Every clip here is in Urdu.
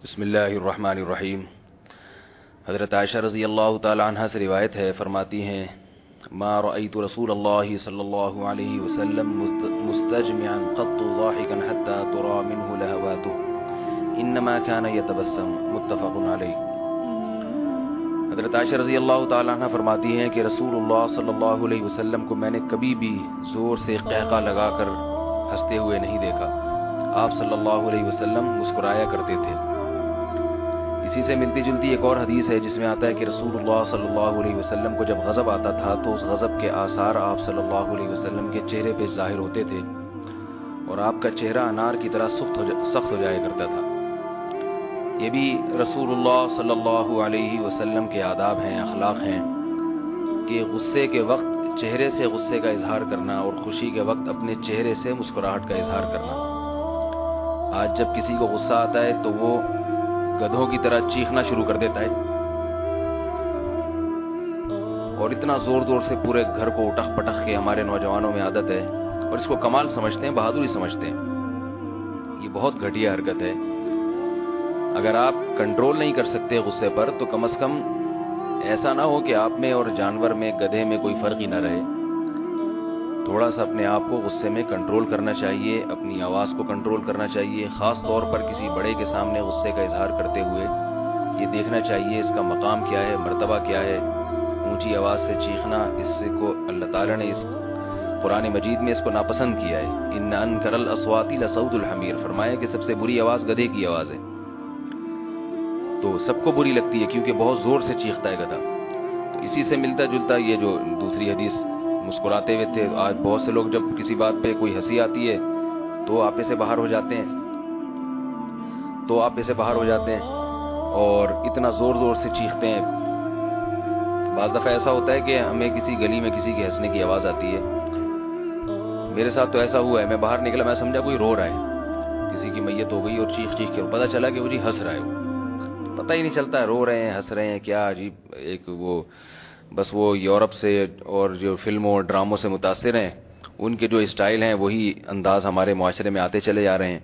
بسم اللہ الرحمن الرحیم۔ حضرت عائشہ رضی اللہ تعالی عنہ سے روایت ہے، فرماتی ہیں ما رأيت رسول اللہ صلی اللہ علیہ وسلم مستجمعا قط ضاحكا حتى ترى منه لهواته انما كان يتبسم، متفق علیہ۔ حضرت عائشہ رضی اللہ تعالی عنہ فرماتی ہیں کہ رسول اللہ صلی اللہ علیہ وسلم کو میں نے کبھی بھی زور سے قہقہ لگا کر ہنستے ہوئے نہیں دیکھا۔ آپ صلی اللہ علیہ وسلم مسکرایا کرتے تھے۔ اسی سے ملتی جلتی ایک اور حدیث ہے جس میں آتا ہے کہ رسول اللہ صلی اللہ علیہ وسلم کو جب غضب آتا تھا تو اس غضب کے آثار آپ صلی اللہ علیہ وسلم کے چہرے پہ ظاہر ہوتے تھے اور آپ کا چہرہ انار کی طرح سخت ہو جایا کرتا تھا۔ یہ بھی رسول اللہ صلی اللہ علیہ وسلم کے آداب ہیں، اخلاق ہیں کہ غصے کے وقت چہرے سے غصے کا اظہار کرنا اور خوشی کے وقت اپنے چہرے سے مسکراہٹ کا اظہار کرنا۔ آج جب کسی کو غصہ آتا ہے تو وہ گدھوں کی طرح چیخنا شروع کر دیتا ہے اور اتنا زور زور سے پورے گھر کو اٹخ پٹخ کے ہمارے نوجوانوں میں عادت ہے اور اس کو کمال سمجھتے ہیں، بہادری سمجھتے ہیں۔ یہ بہت گھٹیا حرکت ہے۔ اگر آپ کنٹرول نہیں کر سکتے غصے پر تو کم از کم ایسا نہ ہو کہ آپ میں اور جانور میں، گدھے میں کوئی فرق ہی نہ رہے۔ تھوڑا سا اپنے آپ کو غصے میں کنٹرول کرنا چاہیے، اپنی آواز کو کنٹرول کرنا چاہیے، خاص طور پر کسی بڑے کے سامنے غصے کا اظہار کرتے ہوئے یہ دیکھنا چاہیے اس کا مقام کیا ہے، مرتبہ کیا ہے۔ اونچی آواز سے چیخنا، اس سے کو اللہ تعالیٰ نے اس قرآن مجید میں اس کو ناپسند کیا ہے۔ ان انکر الاصوات لصوت الحمیر، فرمایا کہ سب سے بری آواز گدھے کی آواز ہے۔ تو سب کو بری لگتی ہے کیونکہ بہت زور سے چیختا ہے گدھا۔ تو اسی سے ملتا جلتا یہ جو دوسری حدیث، مسکراتے ہوئے تھے۔ آج بہت سے لوگ جب کسی بات پہ کوئی ہنسی آتی ہے تو آپے سے باہر ہو جاتے ہیں اور اتنا زور زور سے چیختے ہیں۔ بعض دفعہ ایسا ہوتا ہے کہ ہمیں کسی گلی میں کسی کے ہنسنے کی آواز آتی ہے۔ میرے ساتھ تو ایسا ہوا ہے، میں باہر نکلا، میں سمجھا کوئی رو رہا ہے، کسی کی میت ہو گئی اور چیخ چیخ کے پتہ چلا کہ وہ جی ہنس رہا ہے۔ وہ پتہ ہی نہیں چلتا ہے رو رہے ہیں ہنس رہے ہیں، کیا عجیب ایک بس وہ یورپ سے اور جو فلموں اور ڈراموں سے متاثر ہیں، ان کے جو اسٹائل ہیں وہی انداز ہمارے معاشرے میں آتے چلے جا رہے ہیں۔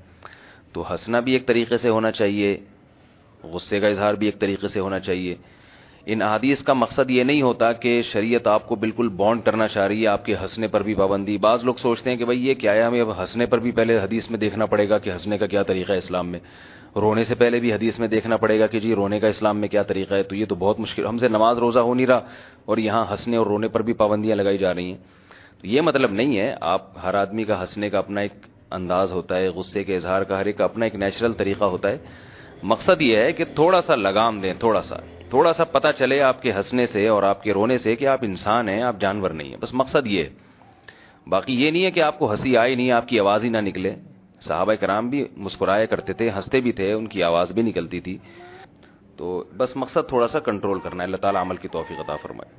تو ہنسنا بھی ایک طریقے سے ہونا چاہیے، غصے کا اظہار بھی ایک طریقے سے ہونا چاہیے۔ ان احادیث کا مقصد یہ نہیں ہوتا کہ شریعت آپ کو بالکل بانڈ کرنا چاہ رہی ہے، آپ کے ہنسنے پر بھی پابندی۔ بعض لوگ سوچتے ہیں کہ بھائی یہ کیا ہے، ہمیں اب ہنسنے پر بھی پہلے حدیث میں دیکھنا پڑے گا کہ ہنسنے کا کیا طریقہ ہے اسلام میں، رونے سے پہلے بھی حدیث میں دیکھنا پڑے گا کہ جی رونے کا اسلام میں کیا طریقہ ہے۔ تو یہ تو بہت مشکل، ہم سے نماز روزہ ہو نہیں رہا اور یہاں ہنسنے اور رونے پر بھی پابندیاں لگائی جا رہی ہیں۔ تو یہ مطلب نہیں ہے، آپ ہر آدمی کا ہنسنے کا اپنا ایک انداز ہوتا ہے، غصے کے اظہار کا ہر ایک کا اپنا ایک نیچرل طریقہ ہوتا ہے۔ مقصد یہ ہے کہ تھوڑا سا لگام دیں، تھوڑا سا پتہ چلے آپ کے ہنسنے سے اور آپ کے رونے سے کہ آپ انسان ہیں، آپ جانور نہیں ہیں۔ بس مقصد یہ ہے، باقی یہ نہیں ہے کہ آپ کو ہنسی آئے نہیں، آپ کی آواز ہی نہ نکلے۔ صحابہ کرام بھی مسکرایا کرتے تھے، ہنستے بھی تھے، ان کی آواز بھی نکلتی تھی۔ تو بس مقصد تھوڑا سا کنٹرول کرنا ہے۔ اللہ تعالیٰ عمل کی توفیق عطا فرمائے۔